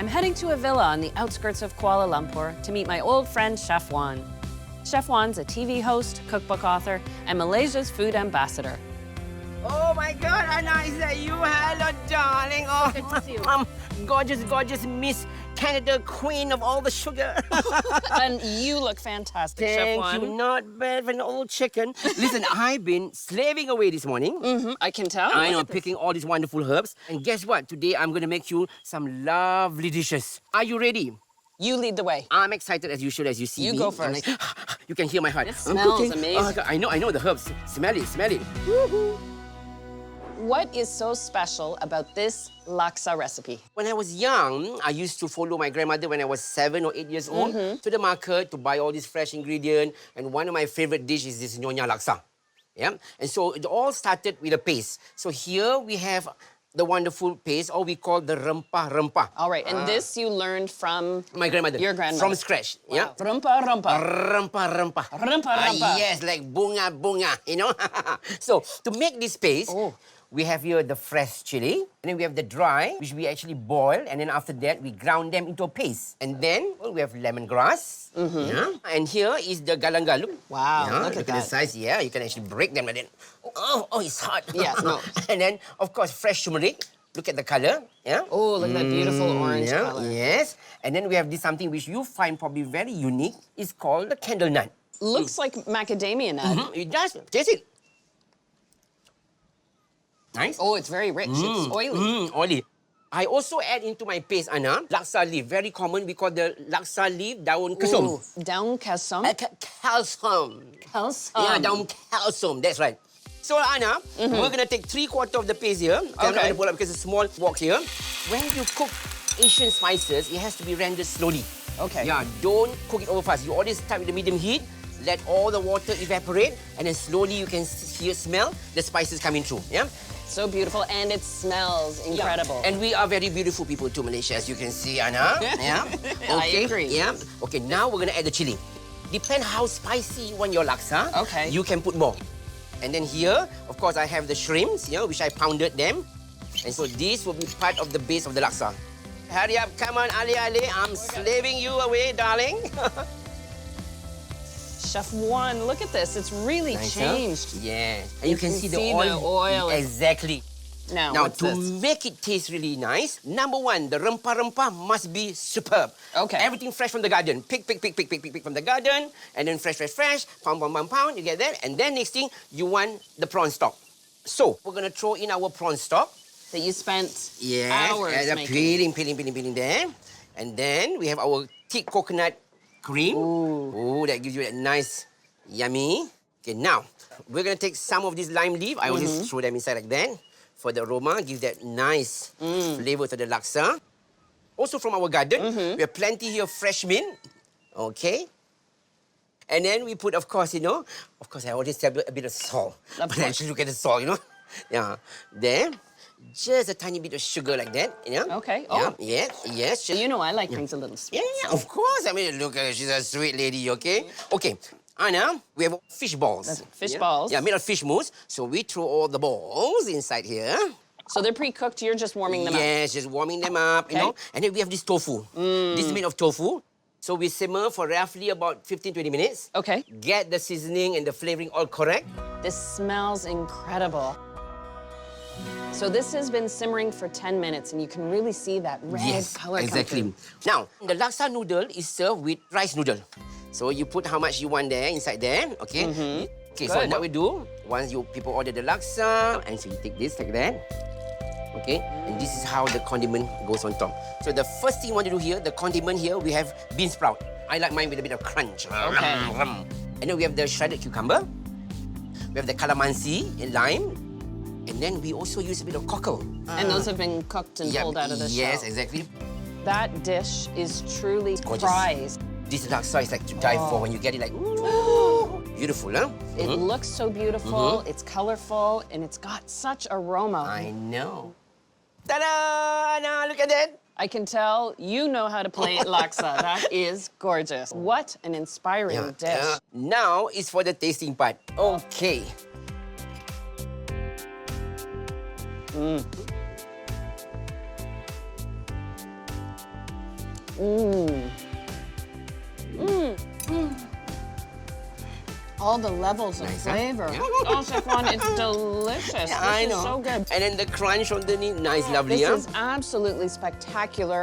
I'm heading to a villa on the outskirts of Kuala Lumpur to meet my old friend Chef Wan. Chef Wan's a TV host, cookbook author, and Malaysia's food ambassador. Oh my God, Anna, is that you? Hello, darling. Oh, Good to see you. Gorgeous, gorgeous Miss Canada, queen of all the sugar. And you look fantastic, Chef Wan. Thank you. Not bad for an old chicken. Listen, I've been slaving away this morning. I can tell. I Look know, at this. picking all these wonderful herbs. And guess what? Today, I'm going to make you some lovely dishes. Are you ready? You lead the way. I'm excited as usual as you see You me. go I'm first. like, you can hear my heart. It I'm smells cooking. amazing. Oh, I know the herbs. Smell it, smell it. What is so special about this laksa recipe? When I was young, I used to follow my grandmother when I was 7 or 8 years old to the market to buy all these fresh ingredients. And one of my favorite dishes is this Nyonya Laksa. Yeah? And so it all started with a paste. So here we have the wonderful paste, or we call the rempah-rempah. All right, and this you learned from My grandmother. your grandmother. From scratch. Yeah. Wow. Rumpa. Rempah-rempah. Rempah-rempah. Yes, like bunga, you know. So to make this paste, we have here the fresh chili, and then we have the dry, which we actually boil, and then after that, we ground them into a paste. And then we have lemongrass. Yeah? And here is the galangal. Look. Wow, Yeah, look at the that. size. Yeah, you can actually break them like that. Oh, it's hot. Yeah, no. And then, of course, fresh turmeric. Look at the color. Yeah. Oh, look at that beautiful orange Yeah, color. yes. And then we have this something which you find probably very unique. It's called the candle nut. Looks like macadamia nut. It does. Taste it. Nice. Oh, it's very rich. It's oily. Oily. I also add into my paste, Anna, laksa leaf. Very common. We call the laksa leaf daun kesum. Ooh, down kasam. Calcium. Yeah, daun calcium. That's right. So, Anna, we're going to take 3/4 of the paste here. I'm not going to pull up because it's a small wok here. When you cook Asian spices, it has to be rendered slowly. Okay. Yeah, don't cook it over fast. You always start with the medium heat, let all the water evaporate, and then slowly you can smell the spices coming through. Yeah? So beautiful, and it smells incredible. Yeah. And we are very beautiful people to Malaysia, as you can see, Anna. Yeah. I agree. Yeah. Okay, now we're going to add the chili. Depend how spicy you want your laksa. Okay. You can put more. And then here, of course, I have the shrimps, which I pounded them. And so this will be part of the base of the laksa. Hurry up, come on, Ali. I'm slaving you away, darling. Chef Wan, look at this. It's really Nice, huh? changed. Yeah. And you can see the see oil. the oil. Exactly. Now, Now, what's to this? make it taste really nice, number one, the rempah-rempah must be superb. Okay. Everything fresh from the garden. Pick from the garden, and then fresh. Pound, you get that. And then next thing, you want the prawn stock. So, we're going to throw in our prawn stock. That you spent hours Peeling making. there. And then we have our thick coconut cream. Ooh, that gives you that nice, yummy. Okay, now, we're going to take some of this lime leaf. I always throw them inside like that. For the aroma, give that nice flavor to the laksa. Also from our garden, we have plenty here of fresh mint. Okay. And then we put, of course, of course, I always have a bit of salt. But actually, look at the salt, Yeah. There. Just a tiny bit of sugar like that, Okay. Yeah, Oh. yes. You know I like things a little sweet. Yeah, of course. I mean, look, she's a sweet lady, okay? Okay. Anna, we have fish balls. That's fish balls. Yeah, made of fish mousse. So we throw all the balls inside here. So they're pre-cooked, you're just warming them up. Yes, just warming them up, Okay. And then we have this tofu. This is made of tofu. So we simmer for roughly about 15-20 minutes. Okay. Get the seasoning and the flavoring all correct. This smells incredible. So this has been simmering for 10 minutes, and you can really see that red color come exactly. through. Now, the laksa noodle is served with rice noodle. So you put how much you want there, inside there, okay? Okay, so Good. what we do, once people order the laksa, and so you take this like that, okay? And this is how the condiment goes on top. So the first thing you want to do here, the condiment here, we have bean sprout. I like mine with a bit of crunch. Okay. And then we have the shredded cucumber. We have the calamansi and lime. And then we also use a bit of cockle. And those have been cooked and pulled out of the shell. Yes, exactly. That dish is truly gorgeous. prized. This laksa is like to die for when you get it like, ooh, beautiful, huh? It looks so beautiful, it's colorful, and it's got such aroma. I know. Ta-da! Now look at that. I can tell you know how to play laksa. That is gorgeous. What an inspiring dish. Now it's for the tasting part. Okay. All the levels of Nice, huh? flavor. Yeah. Oh, Chef Wan, it's delicious. I This know. is so good. And then the crunch underneath, nice, lovely, This huh? is absolutely spectacular.